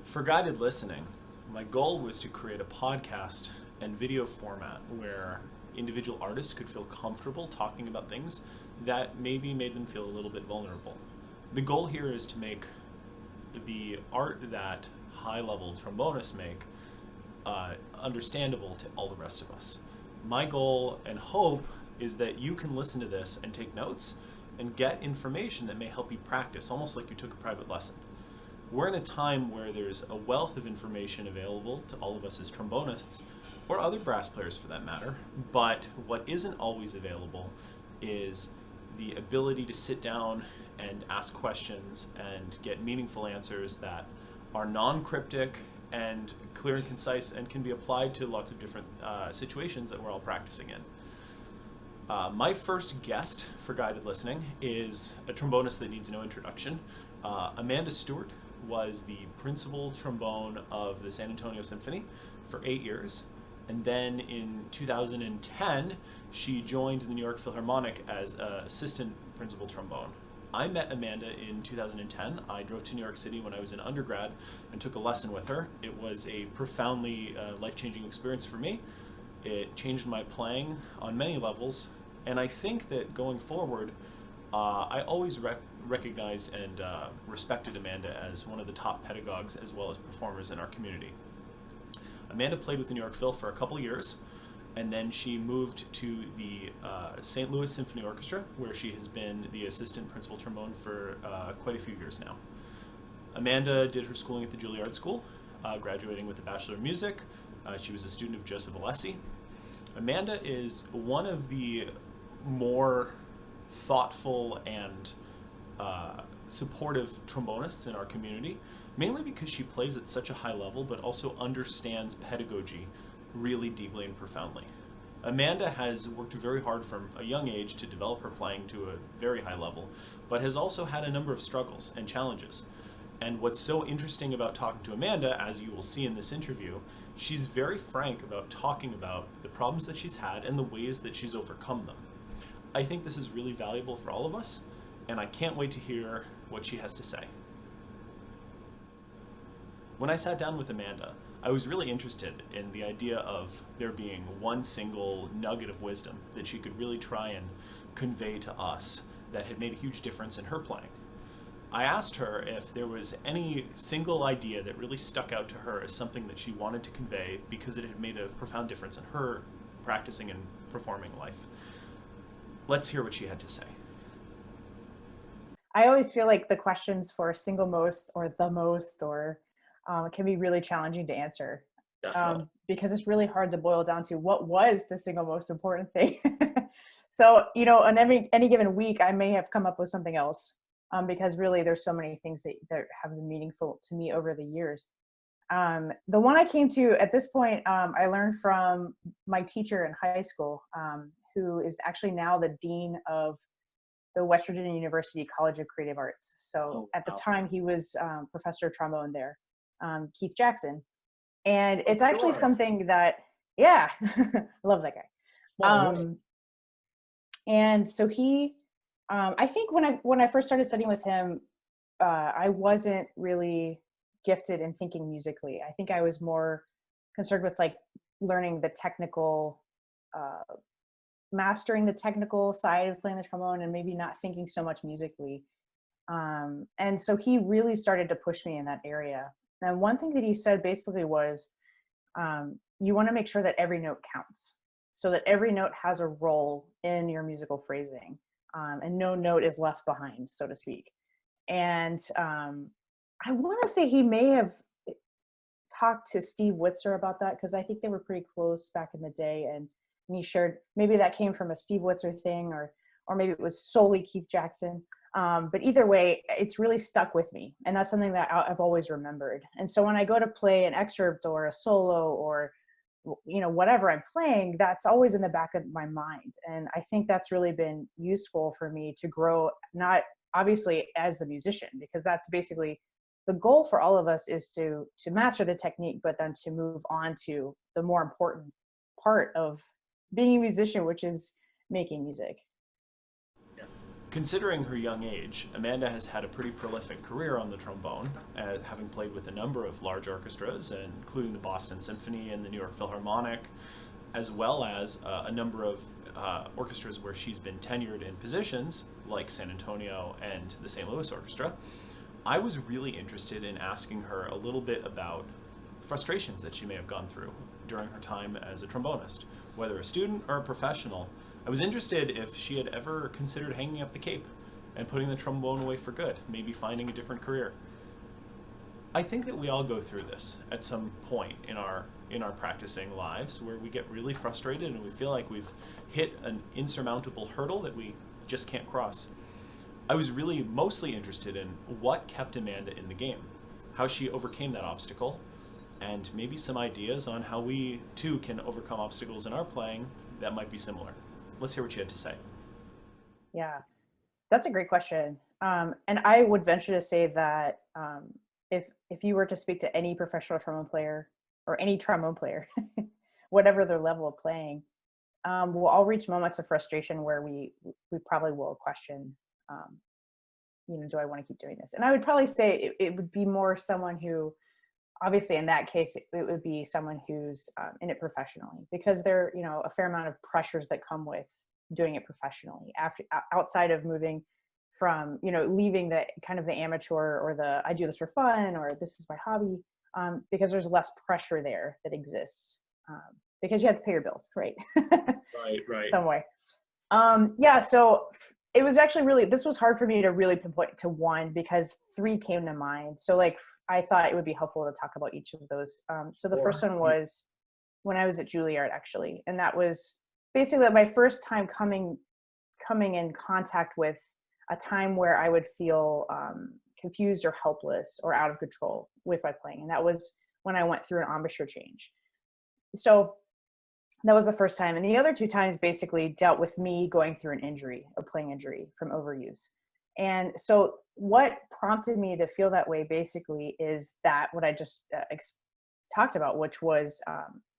For guided listening, my goal was to create a podcast and video format where individual artists could feel comfortable talking about things that maybe made them feel a little bit vulnerable. The goal here is to make the art that high-level trombonists make understandable to all the rest of us. My goal and hope is that you can listen to this and take notes and get information that may help you practice, almost like you took a private lesson. We're in a time where there's a wealth of information available to all of us as trombonists, or other brass players for that matter, but what isn't always available is the ability to sit down and ask questions and get meaningful answers that are non-cryptic and clear and concise and can be applied to lots of different situations that we're all practicing in. My first guest for guided listening is a trombonist that needs no introduction. Amanda Stewart was the principal trombone of the San Antonio Symphony for 8 years. And then in 2010, she joined the New York Philharmonic as assistant principal trombone. I met Amanda in 2010. I drove to New York City when I was in undergrad and took a lesson with her. It was a profoundly life-changing experience for me. It changed my playing on many levels, and I think that going forward, I always recognized and respected Amanda as one of the top pedagogues as well as performers in our community. Amanda played with the New York Phil for a couple of years, and then she moved to the St. Louis Symphony Orchestra, where she has been the assistant principal trombone for quite a few years now. Amanda did her schooling at the Juilliard School, graduating with a Bachelor of Music. She was a student of Joseph Alessi. Amanda is one of the more thoughtful and supportive trombonists in our community, mainly because she plays at such a high level, but also understands pedagogy really deeply and profoundly. Amanda has worked very hard from a young age to develop her playing to a very high level, but has also had a number of struggles and challenges. And what's so interesting about talking to Amanda, as you will see in this interview, she's very frank about talking about the problems that she's had and the ways that she's overcome them. I think this is really valuable for all of us, and I can't wait to hear what she has to say. When I sat down with Amanda, I was really interested in the idea of there being one single nugget of wisdom that she could really try and convey to us that had made a huge difference in her playing. I asked her if there was any single idea that really stuck out to her as something that she wanted to convey because it had made a profound difference in her practicing and performing life. Let's hear what she had to say. I always feel like the questions for single most or the most or can be really challenging to answer because it's really hard to boil down to what was the single most important thing. So, on any given week, I may have come up with something else because really there's so many things that have been meaningful to me over the years. The one I came to at this point, I learned from my teacher in high school, who is actually now the dean of the West Virginia University College of Creative Arts. So at the time he was professor of trombone there, Keith Jackson. And it's actually something that, yeah, I love that guy. And so he, I think when I first started studying with him, I wasn't really gifted in thinking musically. I think I was more concerned with like learning the technical, mastering the technical side of playing the trombone and maybe not thinking so much musically. And so he really started to push me in that area. And one thing that he said basically was, you want to make sure that every note counts, so that every note has a role in your musical phrasing, and no note is left behind, so to speak. And I want to say he may have talked to Steve Witzer about that, because I think they were pretty close back in the day, and he shared, maybe that came from a Steve Witzer thing, or maybe it was solely Keith Jackson. But either way, it's really stuck with me. And that's something that I've always remembered. And so when I go to play an excerpt or a solo or, whatever I'm playing, that's always in the back of my mind. And I think that's really been useful for me to grow, not obviously as the musician, because that's basically the goal for all of us, is to master the technique, but then to move on to the more important part of being a musician, which is making music. Considering her young age, Amanda has had a pretty prolific career on the trombone, having played with a number of large orchestras, including the Boston Symphony and the New York Philharmonic, as well as a number of orchestras where she's been tenured in positions, like San Antonio and the St. Louis Orchestra. I was really interested in asking her a little bit about frustrations that she may have gone through during her time as a trombonist, whether a student or a professional. I was interested if she had ever considered hanging up the cape and putting the trombone away for good, maybe finding a different career. I think that we all go through this at some point in our practicing lives, where we get really frustrated and we feel like we've hit an insurmountable hurdle that we just can't cross. I was really mostly interested in what kept Amanda in the game, how she overcame that obstacle, and maybe some ideas on how we too can overcome obstacles in our playing that might be similar. Let's hear what you had to say. Yeah, that's a great question. And I would venture to say that if you were to speak to any professional trombone player or any trombone player, whatever their level of playing, we'll all reach moments of frustration where we probably will question, do I want to keep doing this? And I would probably say it would be more someone who, obviously in that case, it would be someone who's in it professionally, because there are, a fair amount of pressures that come with doing it professionally outside of moving from, leaving the kind of the amateur or the, I do this for fun, or this is my hobby, because there's less pressure there that exists, because you have to pay your bills, right? Right. Some way. So it was actually this was hard for me to really pinpoint to one, because three came to mind. So I thought it would be helpful to talk about each of those. So the first one was when I was at Juilliard, actually. And that was basically my first time coming in contact with a time where I would feel confused or helpless or out of control with my playing. And that was when I went through an embouchure change. So that was the first time. And the other two times basically dealt with me going through a playing injury from overuse. And so what prompted me to feel that way basically is that what I just talked about, which was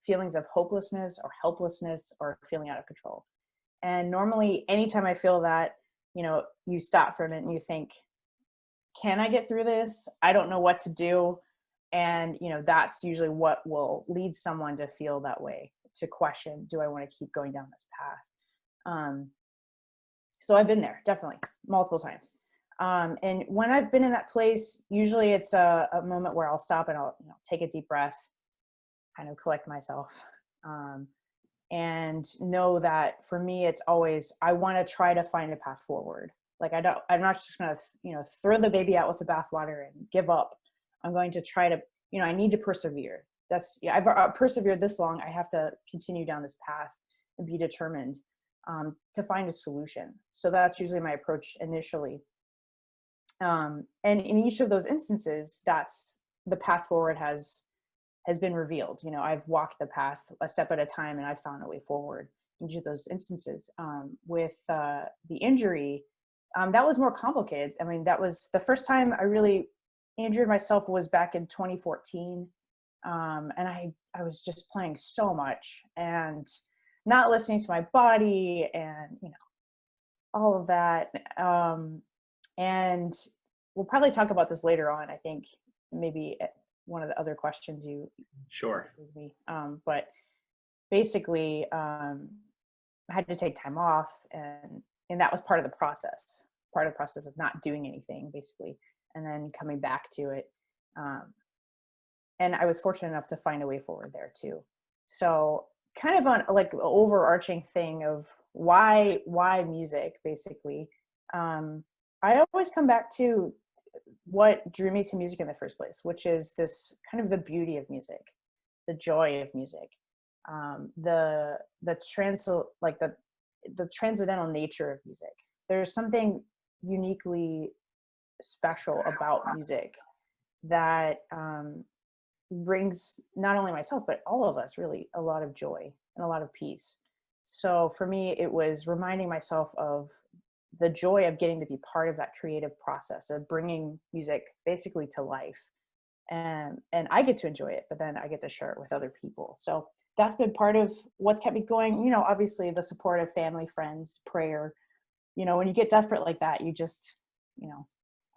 feelings of hopelessness or helplessness or feeling out of control. And normally anytime I feel that, you stop for a minute and you think, can I get through this? I don't know what to do. And, that's usually what will lead someone to feel that way, to question, do I want to keep going down this path? So I've been there, definitely, multiple times. And when I've been in that place, usually it's a moment where I'll stop and I'll take a deep breath, kind of collect myself, and know that for me, it's always, I want to try to find a path forward. I'm not just going to, throw the baby out with the bathwater and give up. I'm going to try to, I need to persevere. I've persevered this long. I have to continue down this path and be determined to find a solution. So that's usually my approach initially. And in each of those instances, that's the path forward has been revealed. I've walked the path a step at a time and I've found a way forward in each of those instances. With the injury, that was more complicated. I mean, that was the first time I really injured myself was back in 2014. And I was just playing so much and not listening to my body and, all of that. And we'll probably talk about this later on. I think maybe one of the other questions you sure me. But basically, I had to take time off, and that was part of the process of not doing anything, basically, and then coming back to it. And I was fortunate enough to find a way forward there too. So kind of on an overarching thing of why music, basically. I always come back to what drew me to music in the first place, which is this kind of the beauty of music, the joy of music, the transcendental nature of music. There's something uniquely special about music that brings not only myself but all of us really a lot of joy and a lot of peace. So for me, it was reminding myself of the joy of getting to be part of that creative process of bringing music basically to life, and I get to enjoy it, but then I get to share it with other people. So that's been part of what's kept me going. Obviously the support of family, friends, prayer, when you get desperate like that, you just,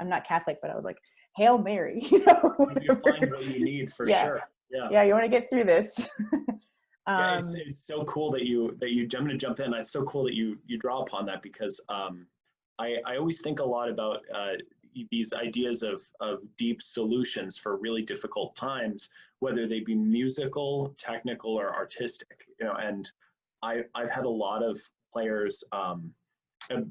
I'm not Catholic, but I was like, Hail Mary, You find what you need for sure. Yeah. Yeah. You want to get through this. Yeah, it's so cool that I'm going to jump in. It's so cool that you draw upon that, because I always think a lot about these ideas of deep solutions for really difficult times, whether they be musical, technical, or artistic. And I've had a lot of players, at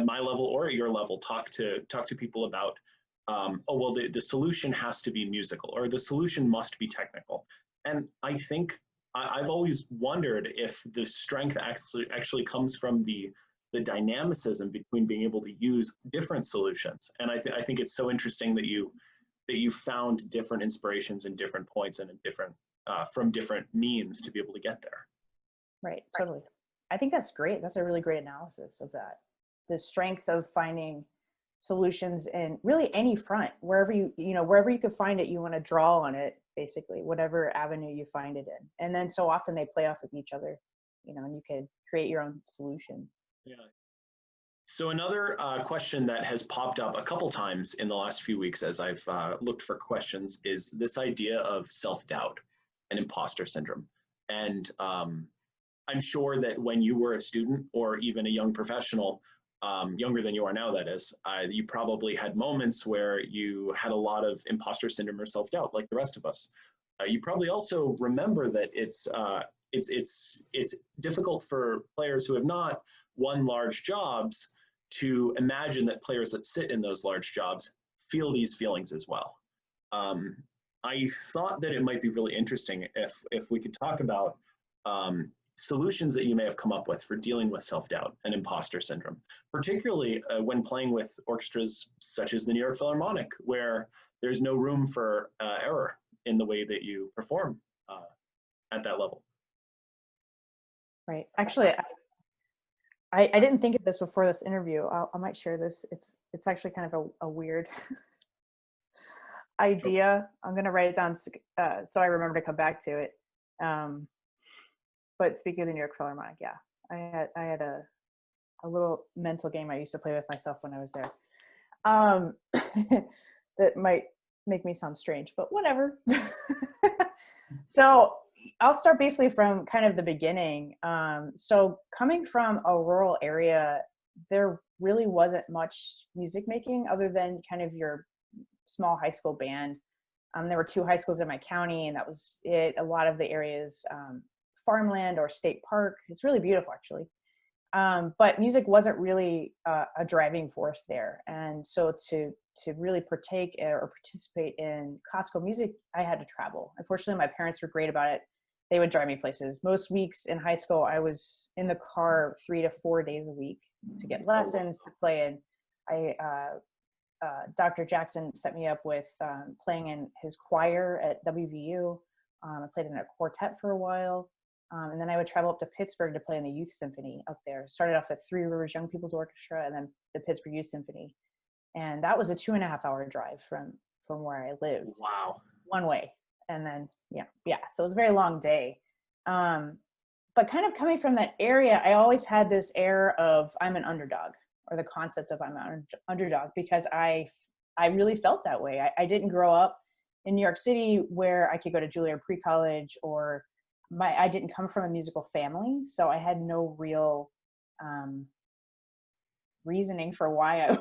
my level or at your level, talk to people about, the solution has to be musical, or the solution must be technical. And I think I've always wondered if the strength actually comes from the dynamicism between being able to use different solutions. And I think it's so interesting that you found different inspirations in different points and in different from different means to be able to get there. Right, totally. I think that's great. That's a really great analysis of that. The strength of finding solutions in really any front, wherever you could find it, you want to draw on it, basically, whatever avenue you find it in. And then so often they play off of each other, and you could create your own solution. Yeah. So another question that has popped up a couple times in the last few weeks as I've looked for questions is this idea of self-doubt and imposter syndrome. And I'm sure that when you were a student or even a young professional, younger than you are now, that is, you probably had moments where you had a lot of imposter syndrome or self-doubt, like the rest of us. You probably also remember that it's difficult for players who have not won large jobs to imagine that players that sit in those large jobs feel these feelings as well. I thought that it might be really interesting if we could talk about solutions that you may have come up with for dealing with self-doubt and imposter syndrome, particularly when playing with orchestras such as the New York Philharmonic, where there's no room for error in the way that you perform at that level. Right. Actually, I didn't think of this before this interview. I might share this. It's actually kind of a weird idea. I'm going to write it down so I remember to come back to it. But speaking of the New York Philharmonic, yeah, I had a little mental game I used to play with myself when I was there. That might make me sound strange, but whatever. So I'll start basically from kind of the beginning. So coming from a rural area, there really wasn't much music making other than kind of your small high school band. There were 2 high schools in my county, and that was it. A lot of the areas, farmland or state park. It's really beautiful, actually. But music wasn't really a driving force there. And so to really partake or participate in classical music, I had to travel. Unfortunately, my parents were great about it. They would drive me places. Most weeks in high school, I was in the car 3 to 4 days a week to get lessons, to play in. Dr. Jackson set me up with playing in his choir at WVU. I played in a quartet for a while. And then I would travel up to Pittsburgh to play in the Youth Symphony up there. Started off at Three Rivers Young People's Orchestra and then the Pittsburgh Youth Symphony. And that was a 2.5-hour drive from where I lived. Wow. One way. And then, yeah. So it was a very long day. But kind of coming from that area, I always had this air of I'm an underdog, or the concept of I'm an underdog, because I really felt that way. I didn't grow up in New York City where I could go to Juilliard pre-college, or I didn't come from a musical family, so I had no real reasoning for why am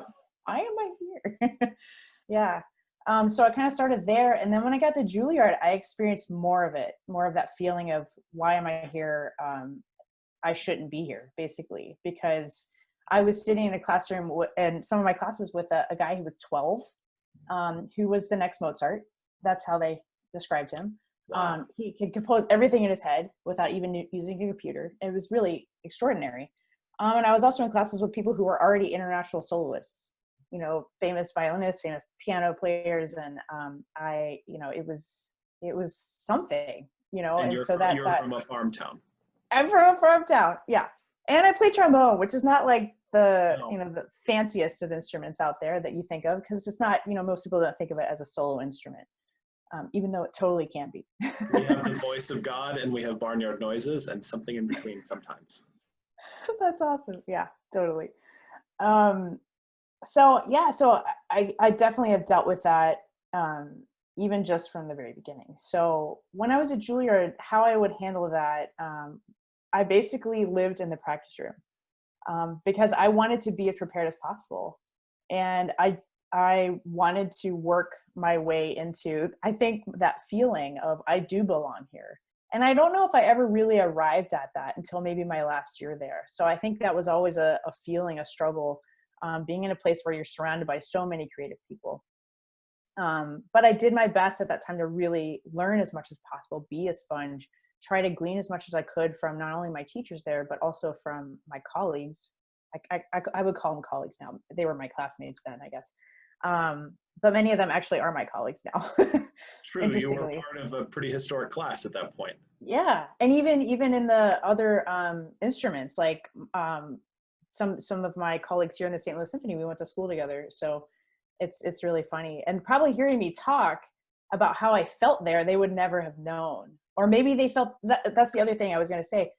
I here? Yeah. So I kind of started there, and then when I got to Juilliard, I experienced more of that feeling of why am I here? I shouldn't be here, basically, because I was sitting in a classroom and some of my classes with a guy who was 12, who was the next Mozart. That's how they described him. Wow. He could compose everything in his head without even using a computer. It was really extraordinary. And I was also in classes with people who were already international soloists, famous violinists, famous piano players. And it was something, And and you're so you're from a farm town. I'm from a farm town. Yeah. And I play trombone, which is not like the fanciest of instruments out there that you think of, because it's not, most people don't think of it as a solo instrument. Even though it totally can be. We have the voice of God, and we have barnyard noises, and something in between sometimes. That's awesome. Yeah, totally. So yeah, so I definitely have dealt with that, even just from the very beginning. So when I was at Juilliard, how I would handle that, I basically lived in the practice room, because I wanted to be as prepared as possible, and I wanted to work my way into, I think, that feeling of I do belong here. And I don't know if I ever really arrived at that until maybe my last year there. So I think that was always a feeling, a struggle, being in a place where you're surrounded by so many creative people. But I did my best at that time to really learn as much as possible, be a sponge, try to glean as much as I could from not only my teachers there, but also from my colleagues. I would call them colleagues now. They were my classmates then, I guess. But many of them actually are my colleagues now. True, you were part of a pretty historic class at that point. Yeah, and even in the other instruments, like some of my colleagues here in the St. Louis Symphony, we went to school together. So it's really funny. And probably hearing me talk about how I felt there, they would never have known. Or maybe they felt that's the other thing I was going to say.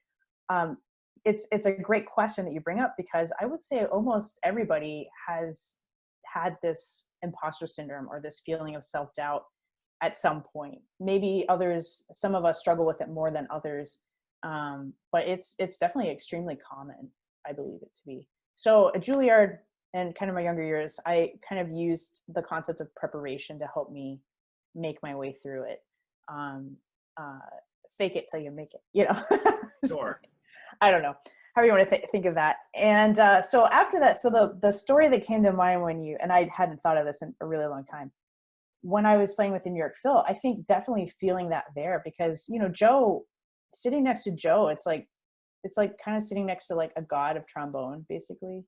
It's a great question that you bring up, because I would say almost everybody has had this imposter syndrome or this feeling of self-doubt at some point. Maybe some of us struggle with it more than others. But it's definitely extremely common, I believe it to be. So at Juilliard and kind of my younger years, I kind of used the concept of preparation to help me make my way through it. Fake it till you make it, you know? Sure. I don't know how you want to think of that. And so after that, so the story that came to mind and I hadn't thought of this in a really long time, when I was playing with the New York Phil, I think definitely feeling that there, because, you know, Joe, sitting next to Joe, it's like kind of sitting next to like a god of trombone, basically.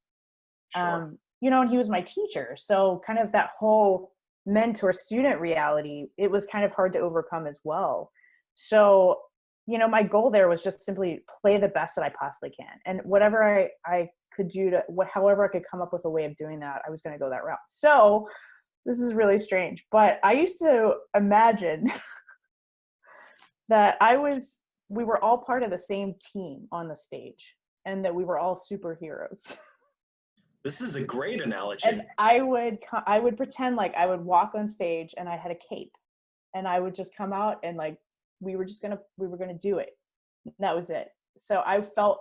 Sure. You know, and he was my teacher. So kind of that whole mentor-student reality, it was kind of hard to overcome as well. So, you know, my goal there was just simply play the best that I possibly can. And whatever I could do however I could come up with a way of doing that, I was going to go that route. So this is really strange, but I used to imagine that we were all part of the same team on the stage, and that we were all superheroes. This is a great analogy. And I would pretend like I would walk on stage and I had a cape, and I would just come out and like we were gonna do it. And that was it. So I felt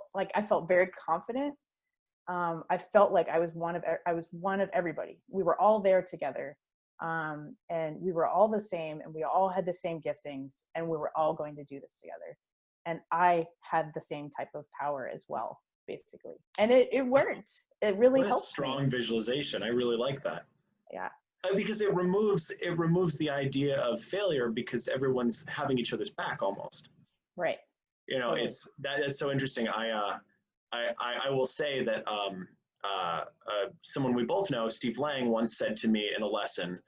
very confident. I felt like I was one of everybody. We were all there together, and we were all the same, and we all had the same giftings, and we were all going to do this together. And I had the same type of power as well, basically. And it worked. It really helped. What a strong visualization. I really like that. Yeah. Because it removes the idea of failure, because everyone's having each other's back almost. Right. You know, Totally. that's so interesting. I will say that someone we both know, Steve Lang, once said to me in a lesson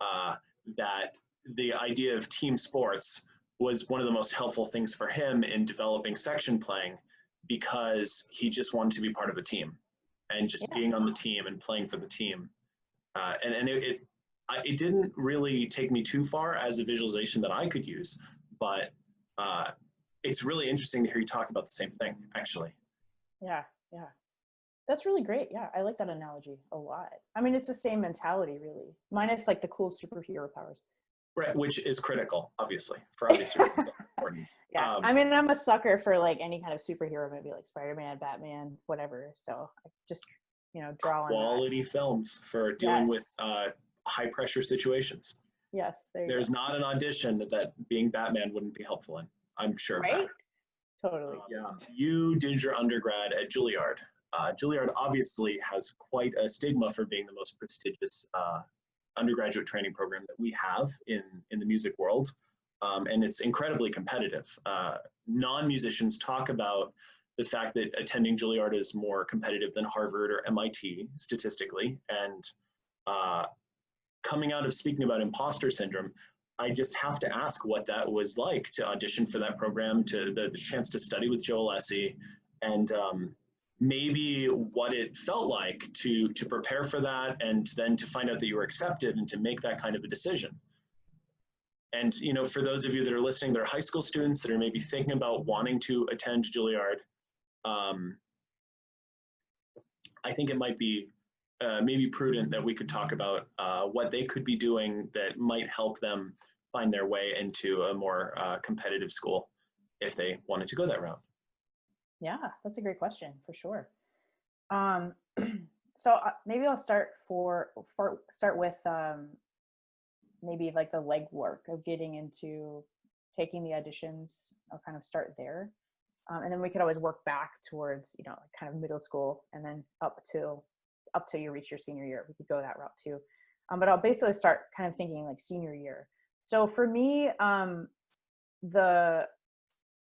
that the idea of team sports was one of the most helpful things for him in developing section playing, because he just wanted to be part of a team and just being on the team and playing for the team. And it didn't really take me too far as a visualization that I could use, but it's really interesting to hear you talk about the same thing, actually. Yeah. That's really great. Yeah, I like that analogy a lot. I mean, it's the same mentality, really, minus like the cool superhero powers. Right, which is critical, obviously, for obvious reasons. That's important. Yeah, I mean, I'm a sucker for like any kind of superhero movie, like Spider-Man, Batman, whatever. So I just, you know, draw on quality films for dealing with high pressure situations. Yes, there's not an audition that being Batman wouldn't be helpful in. I'm sure of that. Totally. Yeah, you did your undergrad at Juilliard. Juilliard obviously has quite a stigma for being the most prestigious undergraduate training program that we have in the music world. And it's incredibly competitive. Non-musicians talk about the fact that attending Juilliard is more competitive than Harvard or MIT statistically. And coming out of speaking about imposter syndrome, I just have to ask what that was like to audition for that program, to the chance to study with Joe Alessi, and maybe what it felt like to prepare for that, and then to find out that you were accepted and to make that kind of a decision. And, you know, for those of you that are listening, that are high school students that are maybe thinking about wanting to attend Juilliard, I think it might be maybe prudent that we could talk about what they could be doing that might help them find their way into a more competitive school if they wanted to go that route. Yeah, that's a great question for sure. So maybe I'll start with maybe like the legwork of getting into taking the auditions. I'll kind of start there. And then we could always work back towards, you know, like kind of middle school and then up till you reach your senior year. We could go that route too. But I'll basically start kind of thinking like senior year. So for me,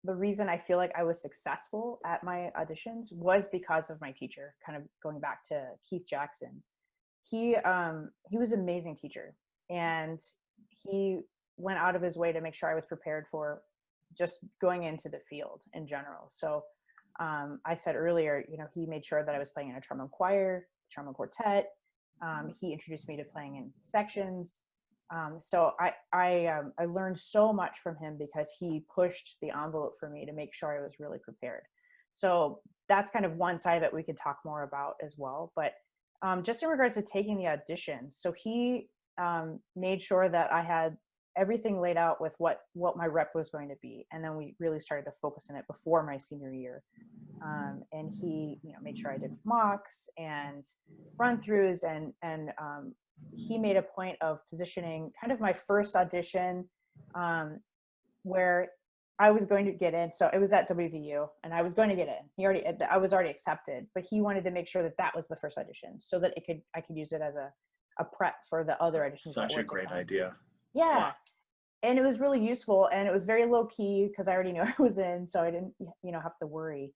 the reason I feel like I was successful at my auditions was because of my teacher, kind of going back to Keith Jackson. He was an amazing teacher, and he went out of his way to make sure I was prepared for just going into the field in general. So I said earlier, you know, he made sure that I was playing in a trombone choir, trombone quartet. He introduced me to playing in sections. So I learned so much from him because he pushed the envelope for me to make sure I was really prepared. So that's kind of one side of it we could talk more about as well. But just in regards to taking the auditions, so he made sure that I had everything laid out with what my rep was going to be. And then we really started to focus on it before my senior year. And he, you know, made sure I did mocks and run-throughs, and he made a point of positioning kind of my first audition where I was going to get in. So it was at WVU and I was going to get in. I was already accepted, but he wanted to make sure that that was the first audition so that I could use it as a prep for the other auditions. Such a great idea. Yeah. Wow. And it was really useful, and it was very low key because I already knew I was in, so I didn't, you know, have to worry.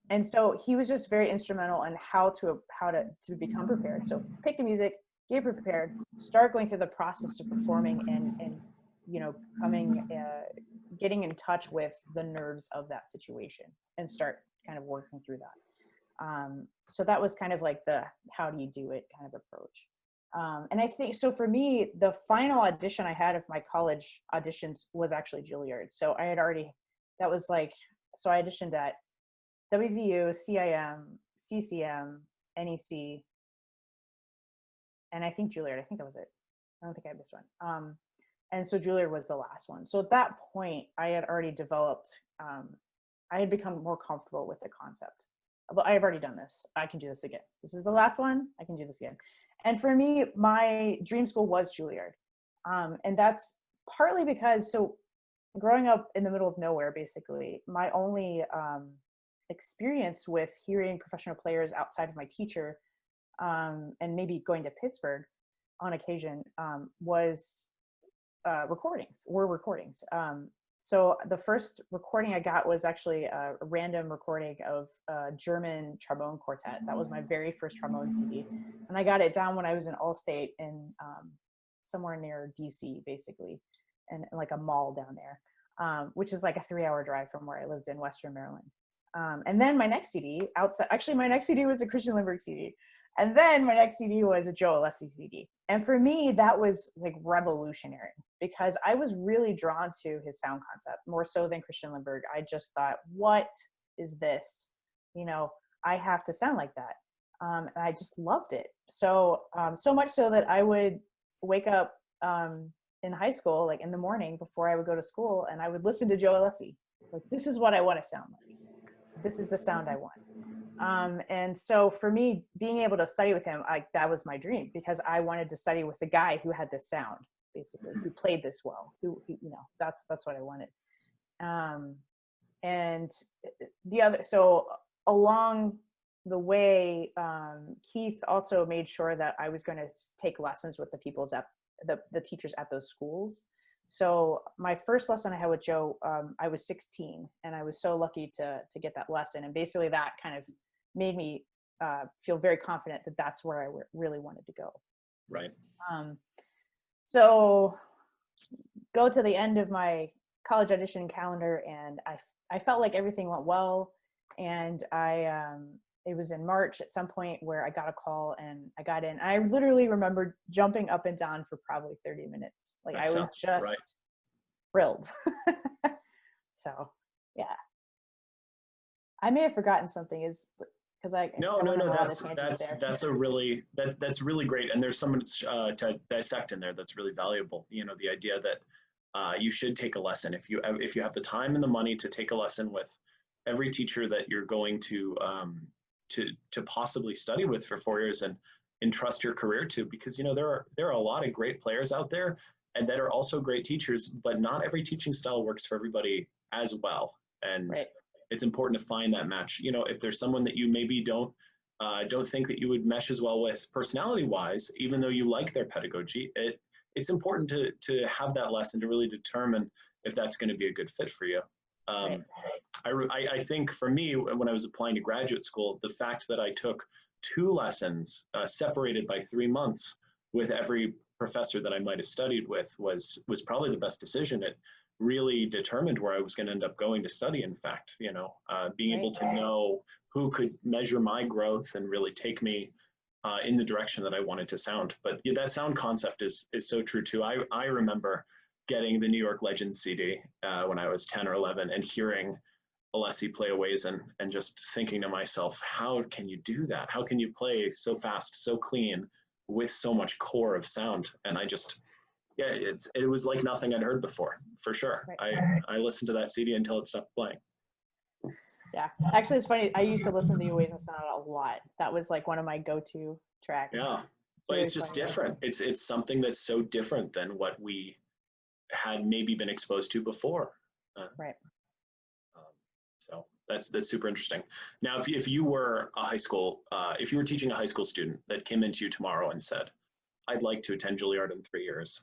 And so he was just very instrumental in how to become prepared. So pick the music, get prepared, start going through the process of performing, and you know, getting in touch with the nerves of that situation and start kind of working through that. So that was kind of like the how do you do it kind of approach. And I think, so for me, the final audition I had of my college auditions was actually Juilliard. So I had already, that was like, so I auditioned at WVU, CIM, CCM, NEC, and I think Juilliard. I think that was it. I don't think I missed one. And so Juilliard was the last one. So at that point, I had already developed, I had become more comfortable with the concept. But I have already done this. I can do this again. This is the last one. I can do this again. And for me, my dream school was Juilliard. And that's partly because, so growing up in the middle of nowhere, basically, my only experience with hearing professional players outside of my teacher, and maybe going to Pittsburgh on occasion, was recordings. So the first recording I got was actually a random recording of a German trombone quartet. That was my very first trombone CD. And I got it down when I was in Allstate in somewhere near DC, basically, and like a mall down there, which is like a 3-hour drive from where I lived in Western Maryland. And then my next CD, my next CD was a Christian Lindbergh CD. And then my next CD was a Joe Alessi CD. And for me, that was like revolutionary because I was really drawn to his sound concept more so than Christian Lindbergh. I just thought, what is this? You know, I have to sound like that. And I just loved it. So, so much so that I would wake up in high school, like in the morning before I would go to school, and I would listen to Joe Alessi. Like, this is what I want to sound like. This is the sound I want. And so for me, being able to study with him, that was my dream because I wanted to study with the guy who had this sound, basically, who played this well, who you know, that's what I wanted. And so along the way, Keith also made sure that I was going to take lessons with the teachers at those schools. So my first lesson I had with Joe, I was 16, and I was so lucky to get that lesson. And basically that kind of made me feel very confident that that's where I really wanted to go. Right. So go to the end of my college audition calendar, and I felt like everything went well. And it was in March at some point where I got a call and I got in. I literally remember jumping up and down for probably 30 minutes. Like I was just thrilled. So, yeah. I may have forgotten something because Because I No, went on a lot of that's tangents there. that's a really that's really great, and there's so much to dissect in there that's really valuable. You know, the idea that you should take a lesson if you have the time and the money to take a lesson with every teacher that you're going to possibly study with for 4 years and entrust your career to, because you know there are a lot of great players out there and that are also great teachers, but not every teaching style works for everybody as well, and Right. it's important to find that match. You know, if there's someone that you maybe don't think that you would mesh as well with personality wise, even though you like their pedagogy, it's important to have that lesson to really determine if that's going to be a good fit for you. Right. I think for me, when I was applying to graduate school, the fact that I took 2 lessons separated by 3 months with every professor that I might have studied with was probably the best decision. It really determined where I was going to end up going to study. In fact, you know, being Right. able to know who could measure my growth and really take me in the direction that I wanted to sound. But yeah, that sound concept is so true too. I remember getting the New York Legends CD when I was 10 or 11 and hearing Alessi play Oasis and just thinking to myself, how can you do that? How can you play so fast, so clean with so much core of sound? And I just, yeah, it was like nothing I'd heard before, for sure. Right. I listened to that CD until it stopped playing. Yeah, actually, it's funny. I used to listen to the Oasis Sonata a lot. That was like one of my go-to tracks. Yeah, but Really it's just funny. different. It's something that's so different than what we had maybe been exposed to before. Right. So that's super interesting. Now, if you were a high school, if you were teaching a high school student that came into you tomorrow and said, I'd like to attend Juilliard in 3 years,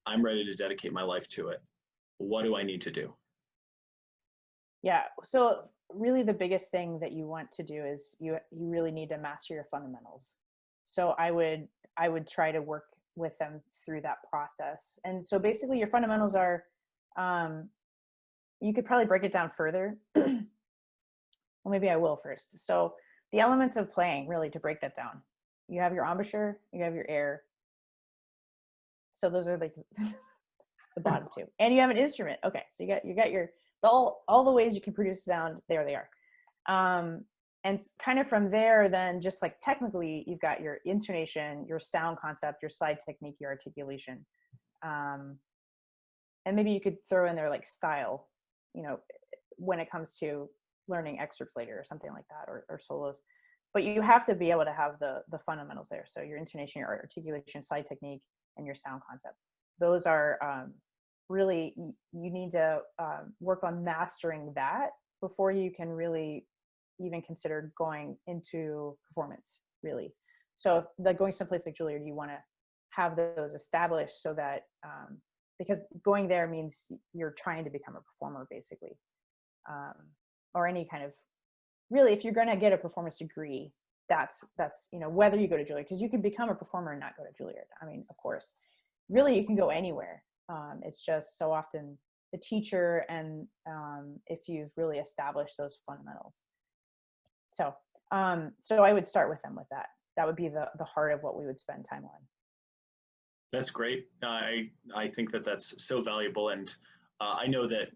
I'm ready to dedicate my life to it, what do I need to do? Yeah. So really the biggest thing that you want to do is you really need to master your fundamentals. So I would try to work with them through that process. And so basically your fundamentals are, you could probably break it down further. Well, maybe I will first. So the elements of playing, really, to break that down, you have your embouchure, you have your air. So those are like the bottom two, and you have an instrument. Okay, so you got your all the ways you can produce sound. There they are. And kind of from there, then just like technically, you've got your intonation, your sound concept, your slide technique, your articulation, and maybe you could throw in there like style, you know, when it comes to learning excerpts later or something like that, or solos. But you have to be able to have the fundamentals there. So your intonation, your articulation, slide technique, and your sound concept. Those are really, you need to work on mastering that before you can really even consider going into performance, really. So like going someplace like Juilliard, you want to have those established so that, because going there means you're trying to become a performer, basically. Or any kind of, really, if you're going to get a performance degree, that's you know, whether you go to Juilliard, because you can become a performer and not go to Juilliard. I mean, of course, really you can go anywhere. It's just so often the teacher and if you've really established those fundamentals. So I would start with them with that. That would be the heart of what we would spend time on. That's great. I think that's so valuable, and I know that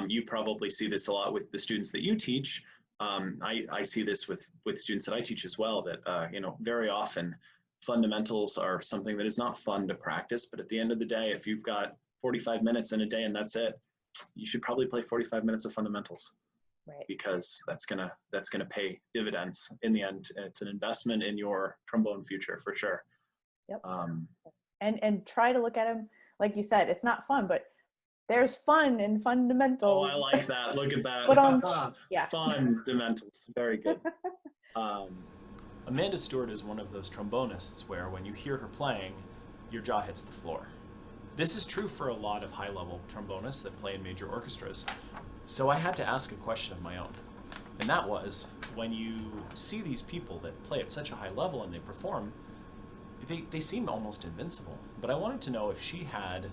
you probably see this a lot with the students that you teach. I see this with students that I teach as well, that you know, very often fundamentals are something that is not fun to practice, but at the end of the day, if you've got 45 minutes in a day and that's it, you should probably play 45 minutes of fundamentals. Right. Because that's gonna pay dividends in the end. It's an investment in your trombone future for sure. Yep. And try to look at them, like you said, it's not fun, but there's fun in fundamentals. Oh, I like that. Look at that. But yeah. Fundamentals. Very good. Amanda Stewart is one of those trombonists where when you hear her playing, your jaw hits the floor. This is true for a lot of high-level trombonists that play in major orchestras. So I had to ask a question of my own. And that was, when you see these people that play at such a high level and they perform, they seem almost invincible. But I wanted to know if she had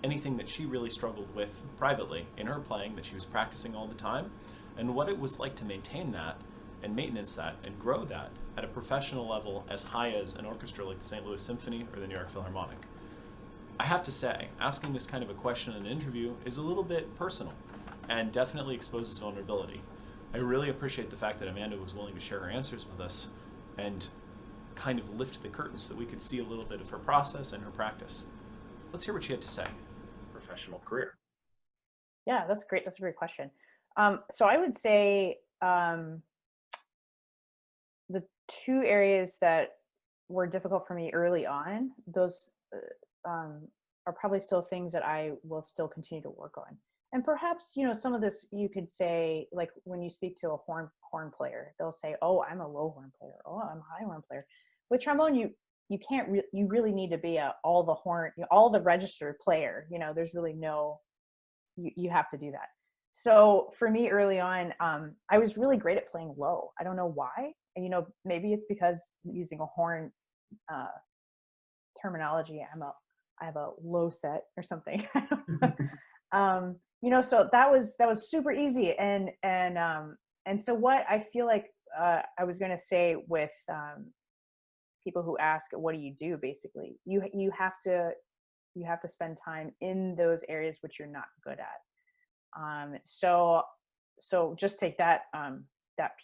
anything that she really struggled with privately in her playing, that she was practicing all the time, and what it was like to maintain that and maintenance that and grow that at a professional level as high as an orchestra like the St. Louis Symphony or the New York Philharmonic. I have to say, asking this kind of a question in an interview is a little bit personal and definitely exposes vulnerability. I really appreciate the fact that Amanda was willing to share her answers with us and kind of lift the curtain so that we could see a little bit of her process and her practice. Let's hear what she had to say. Professional career. Yeah, that's great. That's a great question. So I would say the two areas that were difficult for me early on, those are probably still things that I will still continue to work on. And perhaps, you know, some of this you could say, like when you speak to a horn player, they'll say, "Oh, I'm a low horn player. Oh, I'm a high horn player." With trombone, you can't you really need to be all the horn, all the registered player. You know, there's really no, you have to do that. So for me early on, I was really great at playing low. I don't know why. And, you know, maybe it's because using a horn terminology, I have a low set or something. You know, so that was super easy. And so what I feel like I was going to say with people who ask, what do you do? Basically, you have to spend time in those areas which you're not good at. So just take that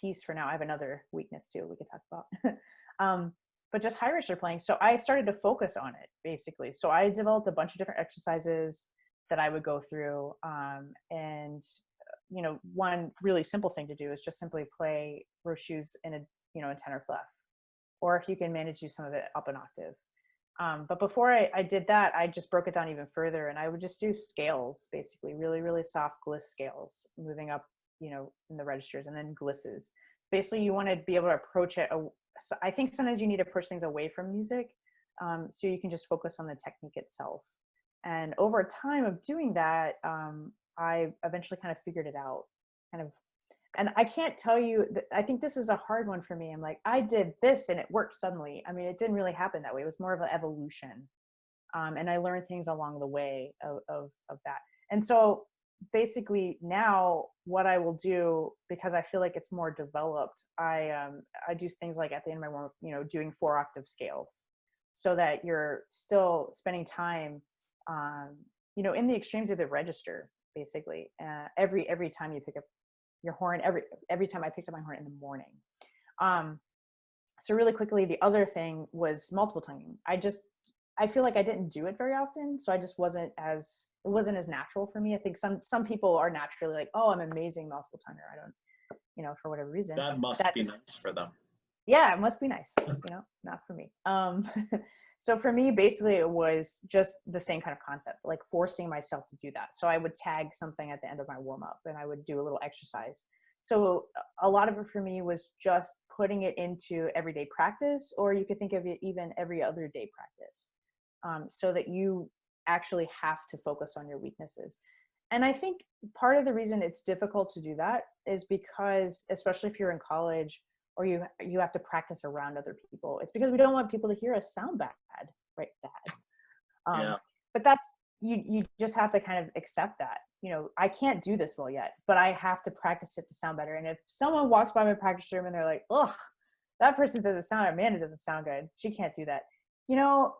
piece for now. I have another weakness too we could talk about. But just high register playing. So I started to focus on it basically. So I developed a bunch of different exercises that I would go through. And, you know, one really simple thing to do is just simply play Rochus in a tenor clef, or if you can manage to do some of it up an octave. But before I did that, I just broke it down even further, and I would just do scales, basically really, really soft gliss scales, moving up, you know, in the registers, and then glisses. Basically, you want to be able to approach it. I think sometimes you need to push things away from music, so you can just focus on the technique itself. And over time of doing that, I eventually kind of figured it out, and I can't tell you, I think this is a hard one for me. I'm like, I did this and it worked suddenly. I mean, it didn't really happen that way. It was more of an evolution. And I learned things along the way of that. And so basically now what I will do, because I feel like it's more developed, I do things like at the end of my warm-up, you know, doing 4 octave scales, so that you're still spending time, you know, in the extremes of the register, basically, every time you pick up your horn, every time I picked up my horn in the morning. So really quickly, the other thing was multiple tonguing. I feel like I didn't do it very often, so it wasn't as natural for me. I think some people are naturally like, oh, I'm an amazing multiple tonger. I don't, you know, for whatever reason. That must be nice for them. Yeah, it must be nice, you know, not for me. So for me, basically, it was just the same kind of concept, like forcing myself to do that. So I would tag something at the end of my warm up, and I would do a little exercise. So a lot of it for me was just putting it into everyday practice, or you could think of it even every other day practice, so that you actually have to focus on your weaknesses. And I think part of the reason it's difficult to do that is because, especially if you're in college, or you have to practice around other people, it's because we don't want people to hear us sound bad, right? Yeah. But that's, you just have to kind of accept that, you know, I can't do this well yet, but I have to practice it to sound better. And if someone walks by my practice room and they're like, ugh, that person doesn't sound, Amanda doesn't sound good, she can't do that. You know,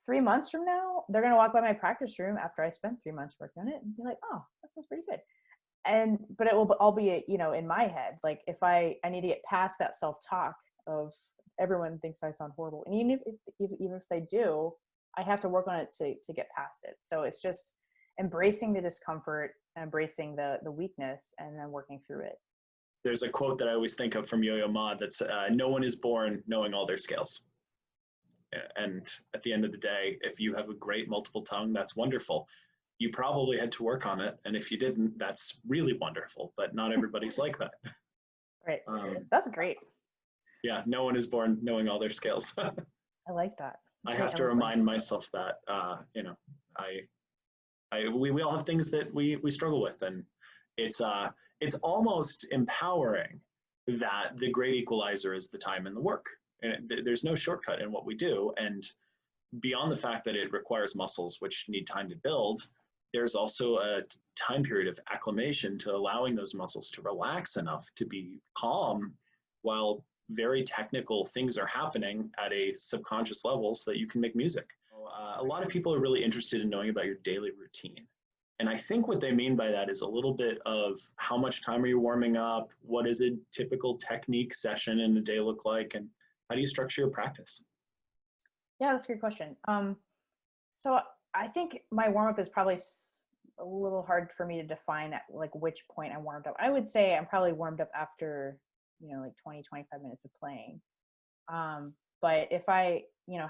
3 months from now, they're going to walk by my practice room after I spent 3 months working on it and be like, oh, that sounds pretty good. But it will all be, you know, in my head. Like if I need to get past that self-talk of everyone thinks I sound horrible. And even if they do, I have to work on it to get past it. So it's just embracing the discomfort, embracing the weakness, and then working through it. There's a quote that I always think of from Yo-Yo Ma that's, no one is born knowing all their scales. And at the end of the day, if you have a great multiple tongue, that's wonderful. You probably had to work on it. And if you didn't, that's really wonderful. But not everybody's like that. Right. That's great. Yeah, no one is born knowing all their scales. I like that. I have to remind myself that, you know, we all have things that we struggle with, and it's almost empowering that the great equalizer is the time and the work. And there's no shortcut in what we do. And beyond the fact that it requires muscles which need time to build, there's also a time period of acclimation to allowing those muscles to relax enough to be calm while very technical things are happening at a subconscious level so that you can make music. A lot of people are really interested in knowing about your daily routine. And I think what they mean by that is a little bit of how much time are you warming up? What is a typical technique session in a day look like? And how do you structure your practice? Yeah, that's a good question. So I think my warm up is probably a little hard for me to define at like which point I'm warmed up. I would say I'm probably warmed up after, like 20, 25 minutes of playing. But if I,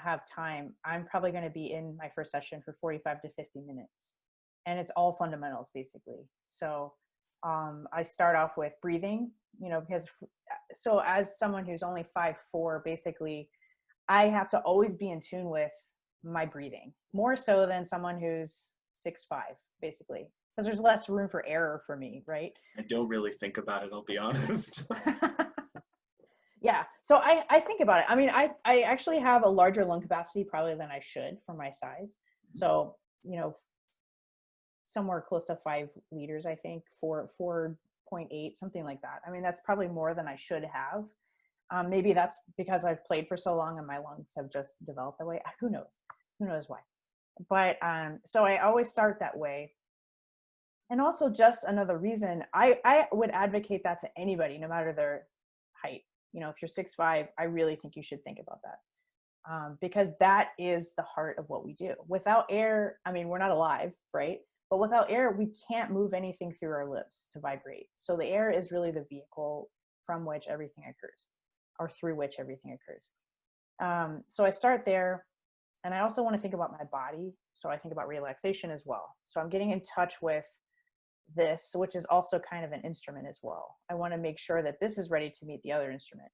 have time, I'm probably going to be in my first session for 45 to 50 minutes. And it's all fundamentals basically. So I start off with breathing, because so as someone who's only 5'4", basically, I have to always be in tune with my breathing, more so than someone who's 6'5", basically, because there's less room for error for me, right? I don't really think about it, I'll be honest. Yeah. So I think about it. I mean, I actually have a larger lung capacity probably than I should for my size. So, somewhere close to 5 liters, I think, 4.8, something like that. I mean, that's probably more than I should have. Maybe that's because I've played for so long and my lungs have just developed that way. Who knows? Who knows why? But so I always start that way. And also, just another reason, I would advocate that to anybody, no matter their height. If you're 6'5", I really think you should think about that, because that is the heart of what we do. Without air, I mean, we're not alive, right? But without air, we can't move anything through our lips to vibrate. So the air is really the vehicle from which everything occurs, or through which everything occurs. So I start there, and I also want to think about my body. So I think about relaxation as well. So I'm getting in touch with this, which is also kind of an instrument as well. I want to make sure that this is ready to meet the other instrument.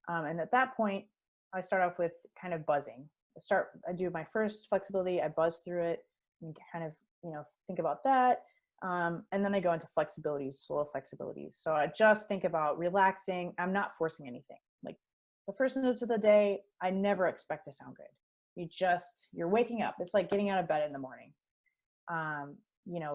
And at that point, I start off with kind of buzzing. I do my first flexibility, I buzz through it, and kind of, think about that. And then I go into flexibilities, slow flexibilities. So I just think about relaxing. I'm not forcing anything. Like the first notes of the day, I never expect to sound good. You're waking up. It's like getting out of bed in the morning.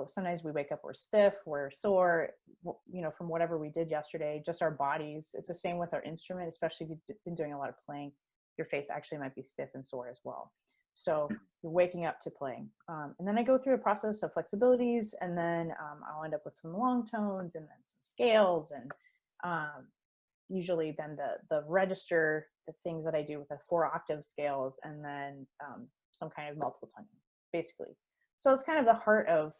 Sometimes we wake up, we're stiff, we're sore, from whatever we did yesterday, just our bodies. It's the same with our instrument, especially if you've been doing a lot of playing, your face actually might be stiff and sore as well. So you're waking up to playing. And then I go through a process of flexibilities, and then I'll end up with some long tones and then some scales, and usually then the register, the things that I do with the 4-octave scales, and then some kind of multiple toning, basically. So it's kind of the heart of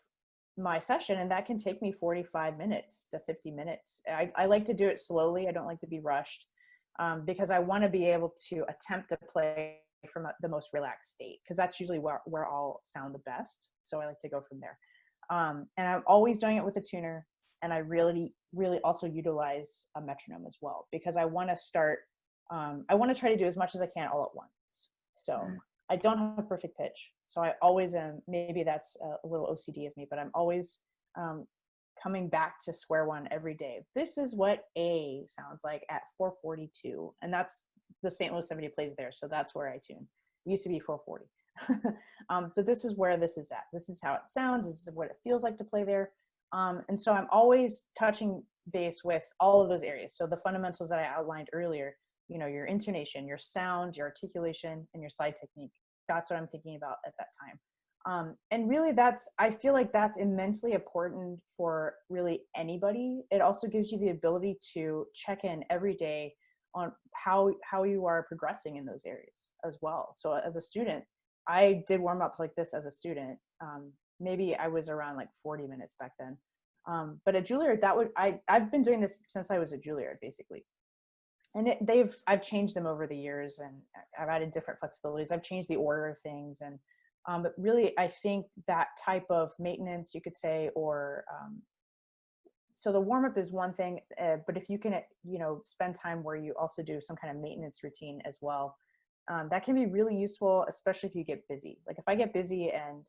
my session, and that can take me 45 minutes to 50 minutes. I like to do it slowly. I don't like to be rushed, because I want to be able to attempt to play from the most relaxed state, because that's usually where I'll sound the best. So I like to go from there. And I'm always doing it with a tuner, and I really, really also utilize a metronome as well, because I want to try to do as much as I can all at once. So I don't have perfect pitch. So I always am, maybe that's a little OCD of me, but I'm always coming back to square one every day. This is what A sounds like at 442. And that's the St. Louis Symphony plays there. So that's where I tune. It used to be 440. But this is where this is at. This is how it sounds. This is what it feels like to play there. And so I'm always touching base with all of those areas. So the fundamentals that I outlined earlier, your intonation, your sound, your articulation, and your slide technique. That's what I'm thinking about at that time. And really I feel like that's immensely important for really anybody. It also gives you the ability to check in every day on how you are progressing in those areas as well. So as a student, I did warm ups like this as a student. Maybe I was around like 40 minutes back then. But at Juilliard, I've been doing this since I was at Juilliard, basically. And I've changed them over the years, and I've added different flexibilities. I've changed the order of things, and but really, I think that type of maintenance, you could say, or so the warm up is one thing, but if you can, spend time where you also do some kind of maintenance routine as well, that can be really useful, especially if you get busy. Like if I get busy and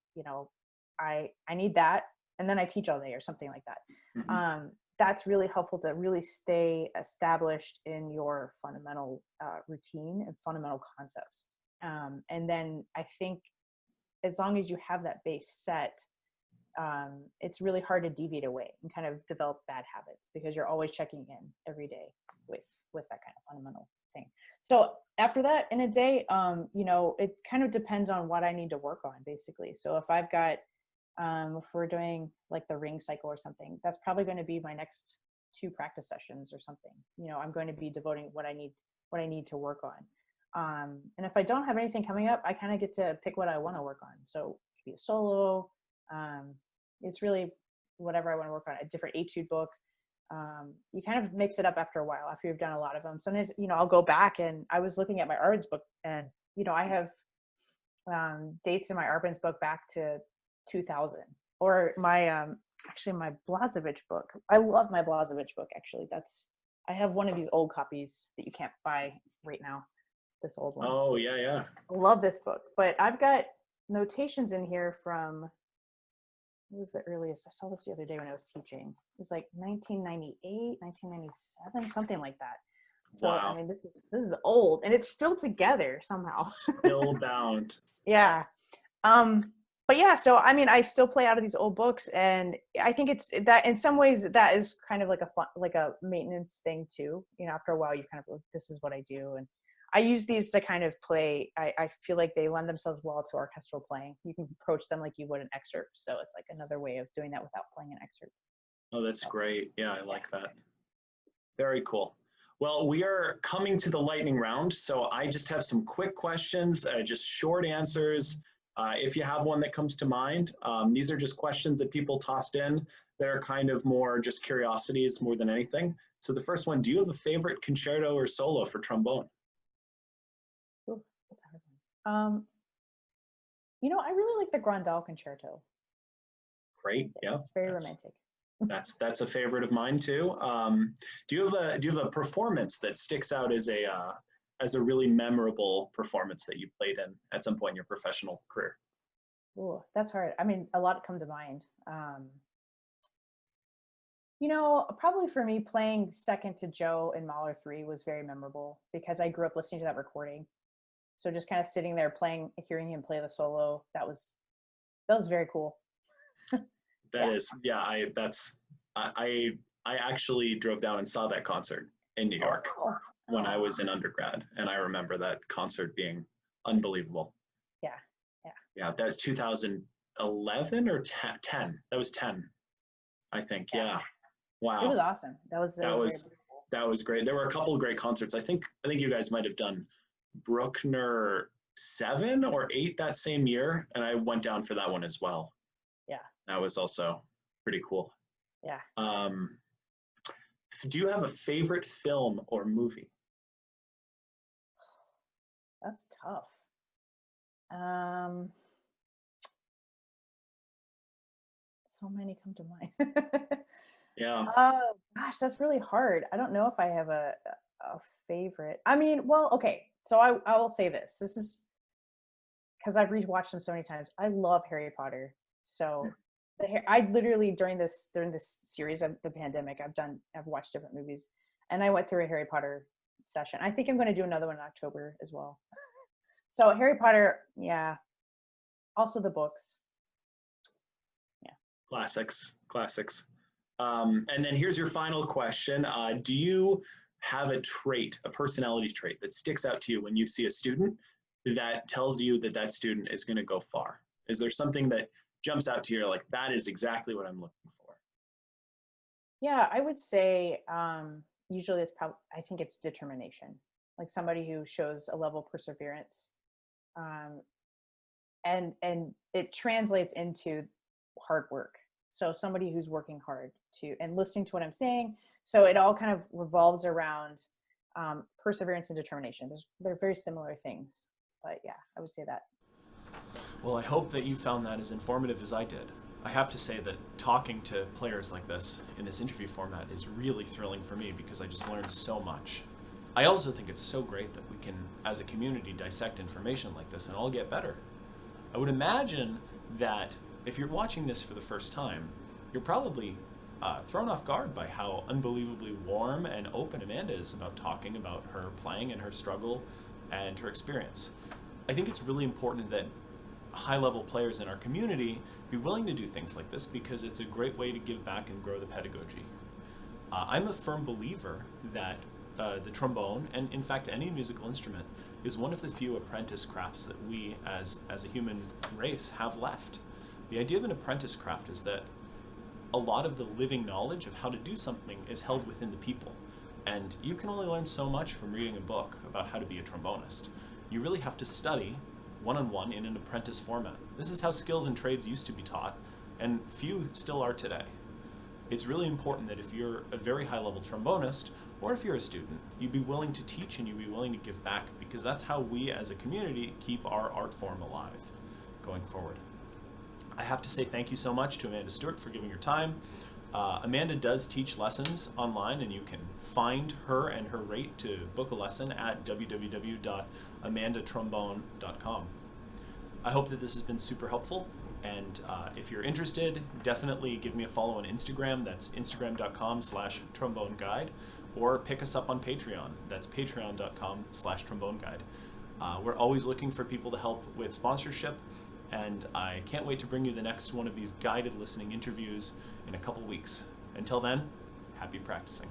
I need that, and then I teach all day or something like that. Mm-hmm. That's really helpful to really stay established in your fundamental routine and fundamental concepts. And then I think as long as you have that base set, it's really hard to deviate away and kind of develop bad habits, because you're always checking in every day with that kind of fundamental thing. So after that, in a day, it kind of depends on what I need to work on, basically. So if I've got If we're doing like the ring cycle or something, that's probably going to be my next 2 practice sessions or something. I'm going to be devoting what I need to work on. And if I don't have anything coming up, I kind of get to pick what I want to work on. So it could be a solo. It's really whatever I want to work on, a different etude book. You kind of mix it up after a while, after you've done a lot of them. Sometimes, I'll go back, and I was looking at my Arbenz book, and, I have dates in my Arbenz book back to 2000, or my, actually my Blazevich book. I love my Blazevich book. Actually, I have one of these old copies that you can't buy right now. This old one. Oh yeah, yeah. I love this book, but I've got notations in here from, what was the earliest? I saw this the other day when I was teaching. It was like 1998, 1997, something like that. So Wow. I mean, this is old, and it's still together somehow. Still bound. Yeah. But yeah, so I mean, I still play out of these old books, and I think it's that in some ways that is kind of like a maintenance thing too. After a while, you kind of like, this is what I do, and I use these to kind of play. I feel like they lend themselves well to orchestral playing. You can approach them like you would an excerpt, so it's like another way of doing that without playing an excerpt. Oh, that's great. Yeah, I like that. Very cool. Well, we are coming to the lightning round, so I just have some quick questions, just short answers. If you have one that comes to mind, these are just questions that people tossed in that are kind of more just curiosities more than anything. So the first one, do you have a favorite concerto or solo for trombone? Ooh, that's a hard one. I really like the Grandal Concerto. Great, yeah. It's very romantic. That's a favorite of mine too. Do you have a performance that sticks out as a really memorable performance that you played in at some point in your professional career? Ooh, that's hard. I mean, a lot come to mind. Probably for me, playing second to Joe in Mahler 3 was very memorable because I grew up listening to that recording. So just kind of sitting there playing, hearing him play the solo, that was very cool. I actually drove down and saw that concert in New York when I was in undergrad, and I remember that concert being unbelievable. Yeah, that was 2011 or 10. That was 10, I think. Yeah. Wow. It was awesome. That was great. There were a couple of great concerts. I think you guys might have done Bruckner 7 or 8 that same year, and I went down for that one as well. Yeah. That was also pretty cool. Yeah. Do you have a favorite film or movie? That's tough. So many come to mind. Yeah. Gosh, that's really hard. I don't know if I have a favorite. I mean, well, okay. So I will say this. This is because I've rewatched them so many times. I love Harry Potter. So I literally during this series of the pandemic, I've watched different movies, and I went through a Harry Potter session. I think I'm going to do another one in October as well. So Harry Potter, yeah. Also the books. Yeah. Classics. And then here's your final question. Do you have a personality trait that sticks out to you when you see a student that tells you that student is going to go far? Is there something that jumps out to you like, that is exactly what I'm looking for? Yeah, I would say usually I think it's determination, like somebody who shows a level of perseverance, and it translates into hard work. So somebody who's working hard and listening to what I'm saying. So it all kind of revolves around perseverance and determination. They're very similar things, but yeah, I would say that. Well, I hope that you found that as informative as I did. I have to say that talking to players like this in this interview format is really thrilling for me because I just learned so much. I also think it's so great that we can, as a community, dissect information like this and all get better. I would imagine that if you're watching this for the first time, you're probably thrown off guard by how unbelievably warm and open Amanda is about talking about her playing and her struggle and her experience. I think it's really important that high-level players in our community be willing to do things like this because it's a great way to give back and grow the pedagogy. I'm a firm believer that the trombone, and in fact any musical instrument, is one of the few apprentice crafts that we as a human race have left. The idea of an apprentice craft is that a lot of the living knowledge of how to do something is held within the people. And you can only learn so much from reading a book about how to be a trombonist. You really have to study one-on-one in an apprentice format. This is how skills and trades used to be taught, and few still are today. It's really important that if you're a very high-level trombonist, or if you're a student, you be willing to teach and you be willing to give back, because that's how we as a community keep our art form alive going forward. I have to say thank you so much to Amanda Stewart for giving her time. Amanda does teach lessons online, and you can find her and her rate to book a lesson at www.amandatrombone.com. I hope that this has been super helpful, and if you're interested, definitely give me a follow on Instagram. That's instagram.com/tromboneguide, or pick us up on Patreon. That's patreon.com/tromboneguide. We're always looking for people to help with sponsorship, and I can't wait to bring you the next one of these guided listening interviews in a couple weeks. Until then, happy practicing.